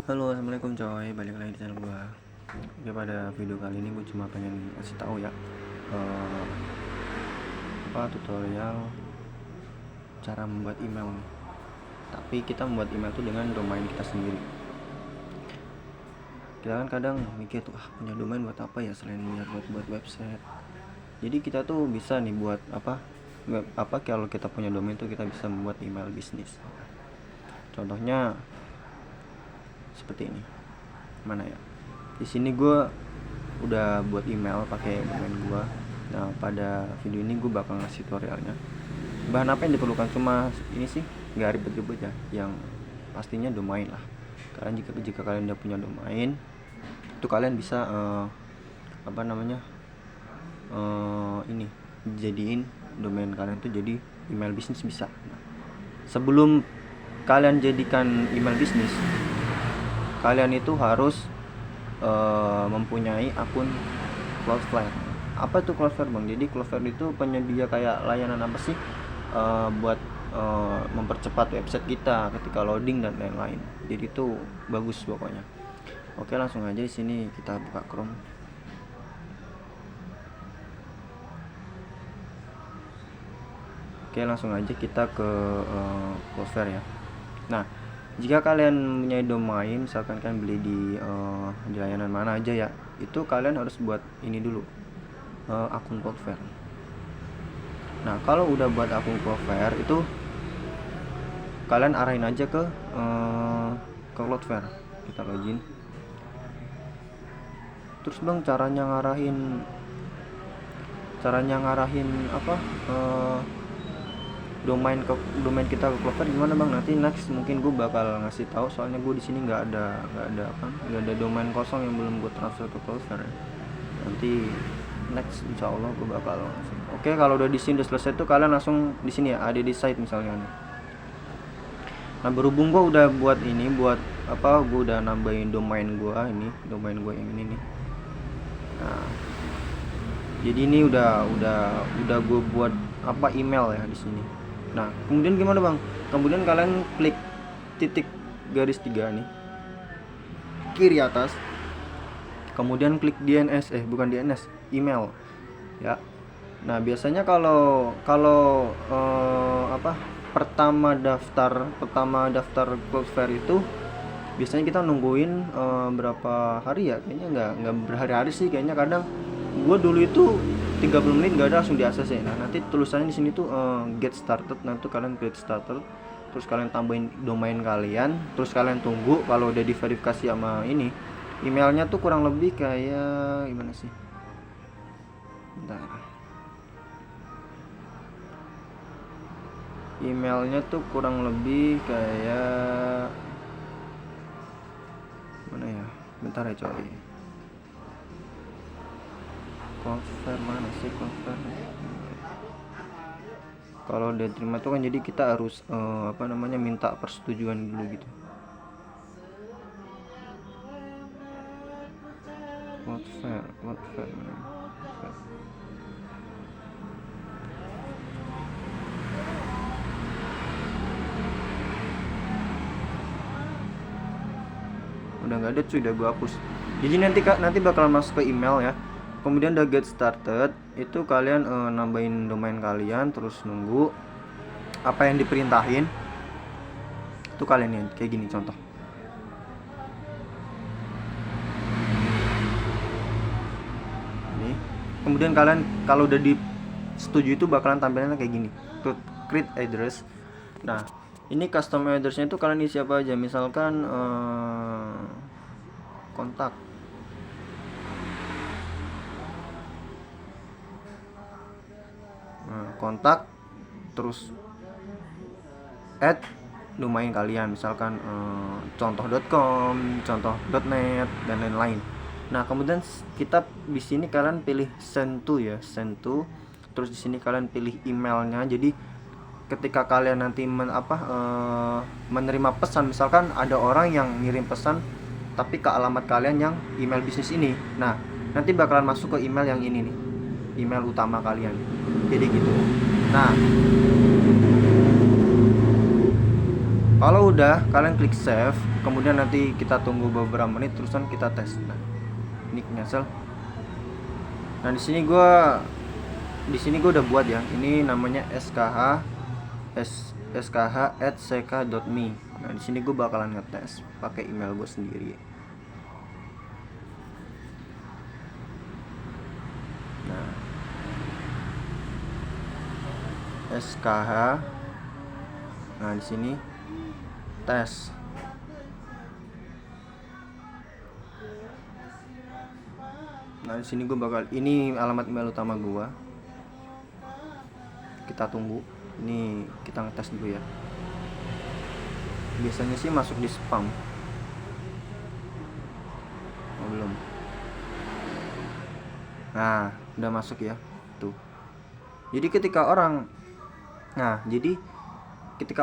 Halo, assalamualaikum coy, balik lagi di channel gua. Oke, pada video kali ini gue cuma pengen kasih tahu ya, eh, tutorial cara membuat email nih. Tapi kita membuat email tuh dengan domain kita sendiri. Kita kan kadang mikir tuh, punya domain buat apa ya selain buat website. Jadi kita tuh bisa nih buat kalau kita punya domain tuh kita bisa membuat email bisnis. Contohnya seperti ini. Mana ya? Di sini gue udah buat email pakai domain gue. Nah, pada video ini gue bakal ngasih tutorialnya. Bahan apa yang diperlukan, cuma ini sih, nggak ribet-ribet ya. Yang pastinya domain lah. Kalian jika kalian udah punya domain, itu kalian bisa ini jadiin domain kalian tuh jadi email bisnis bisa. Nah, sebelum kalian jadikan email bisnis, kalian itu harus mempunyai akun Cloudflare. Apa itu Cloudflare bang? Jadi Cloudflare itu penyedia kayak layanan apa sih buat mempercepat website kita ketika loading dan lain-lain. Jadi itu bagus pokoknya. Oke, langsung aja di sini kita buka Chrome. Oke, langsung aja kita ke Cloudflare ya. Nah, jika kalian punya domain, misalkan kalian beli di layanan mana aja ya, itu kalian harus buat ini dulu, akun Cloudflare. Nah, kalau udah buat akun Cloudflare itu kalian arahin aja ke Cloudflare. Kita login. Terus bang, caranya ngarahin apa? domain kita ke Cloudflare gimana bang? Nanti next mungkin gue bakal ngasih tahu, soalnya gue di sini nggak ada domain kosong yang belum gue transfer ke Cloudflare. Nanti next insya Allah gue bakal ngasih. Oke, kalau udah di sini udah selesai tuh kalian langsung di sini ya, ada di site misalnya. Nah, berhubung gue udah buat gue udah nambahin domain gue yang ini nih. Nah, jadi ini udah gue buat email ya di sini. Nah, kemudian gimana bang? Kemudian kalian klik titik garis 3 nih kiri atas, kemudian klik DNS email ya. Nah, biasanya kalau pertama daftar Cloudflare itu biasanya kita nungguin berapa hari ya, kayaknya nggak berhari-hari sih kayaknya. Kadang gue dulu itu 30 menit nggak ada, langsung di ACC. Nah, nanti tulisannya di sini tuh get started. Nah, itu kalian get started, terus kalian tambahin domain kalian, terus kalian tunggu. Kalau udah diverifikasi sama ini, emailnya tuh kurang lebih kayak gimana sih? Bentar. Emailnya tuh kurang lebih kayak mana ya? Bentar ya coy. Cloudflare mana sih Cloudflare? Kalau udah terima tuh kan jadi kita harus minta persetujuan dulu gitu. Cloudflare mana? Udah nggak ada cuy, udah gue hapus. Jadi nanti bakal masuk ke email ya. Kemudian udah get started, itu kalian nambahin domain kalian, terus nunggu apa yang diperintahin. Itu kalian ya, kayak gini contoh. Ini. Kemudian kalian kalau udah disetujui itu bakalan tampilannya kayak gini. Tuh, create address. Nah, ini custom addressnya itu kalian isi apa aja, misalkan kontak. Kontak, terus add domain kalian, misalkan contoh.com, contoh.net dan lain-lain. Nah, kemudian kita di sini kalian pilih send to. Terus di sini kalian pilih emailnya. Jadi ketika kalian nanti menerima pesan, misalkan ada orang yang ngirim pesan tapi ke alamat kalian yang email bisnis ini, nah nanti bakalan masuk ke email yang ini nih, email utama kalian. Jadi gitu. Nah, Kalau udah, kalian klik save, kemudian nanti kita tunggu beberapa menit, terusan kita tes. Nah, ini cancel. Nah, di sini gue udah buat ya. Ini namanya skh@ck.me. Nah, di sini gue bakalan ngetes pakai email gue sendiri. Nah, skh. Nah, di sini tes. Nah, di sini gue bakal, ini alamat email utama gue. Kita tunggu. Ini kita ngetes dulu ya. Biasanya sih masuk di spam. Oh, belum. Nah, udah masuk ya. Tuh. Jadi ketika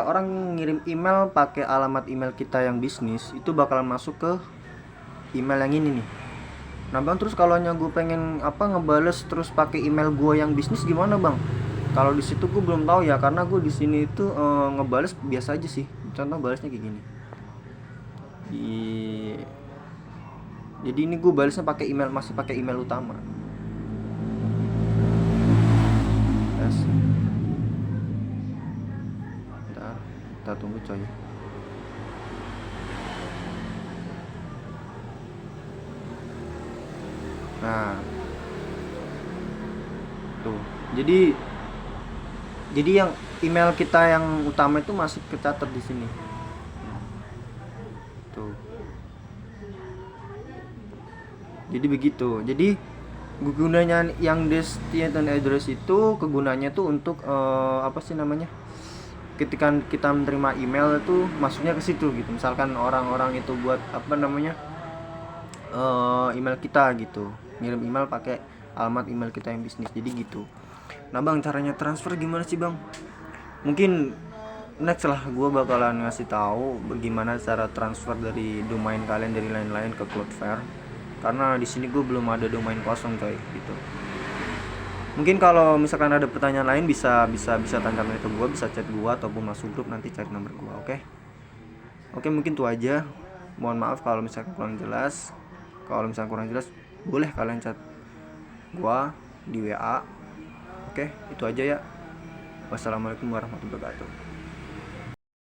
orang ngirim email pakai alamat email kita yang bisnis, itu bakalan masuk ke email yang ini nih. Nah bang, terus kalau gue pengen ngebales terus pakai email gue yang bisnis gimana bang? Kalau di situ gue belum tahu ya, karena gue di sini itu ngebales biasa aja sih. Contoh balesnya kayak gini. Jadi ini gue balesnya masih pakai email utama. Yes. Bentar, kita tunggu coy. Nah, tuh. Jadi yang email kita yang utama itu masih kecatat di sini. Tuh. Jadi begitu. Jadi gunanya yang destination address itu kegunaannya tuh untuk ketika kita menerima email itu masuknya ke situ gitu. Misalkan orang-orang itu buat email kita gitu, ngirim email pakai alamat email kita yang bisnis, jadi gitu. Nah bang, caranya transfer gimana sih bang? Mungkin next lah gue bakalan ngasih tahu bagaimana cara transfer dari domain kalian dari lain-lain ke Cloudflare, karena di sini gue belum ada domain kosong coy gitu. Mungkin kalau misalkan ada pertanyaan lain bisa tanyakan ke gue, bisa chat gue ataupun masuk grup, nanti cari nomor gue. Oke, mungkin itu aja. Mohon maaf kalau misalkan kurang jelas. Kalau misalkan kurang jelas, boleh kalian chat gue di WA. Oke, itu aja ya. Wassalamualaikum warahmatullahi wabarakatuh.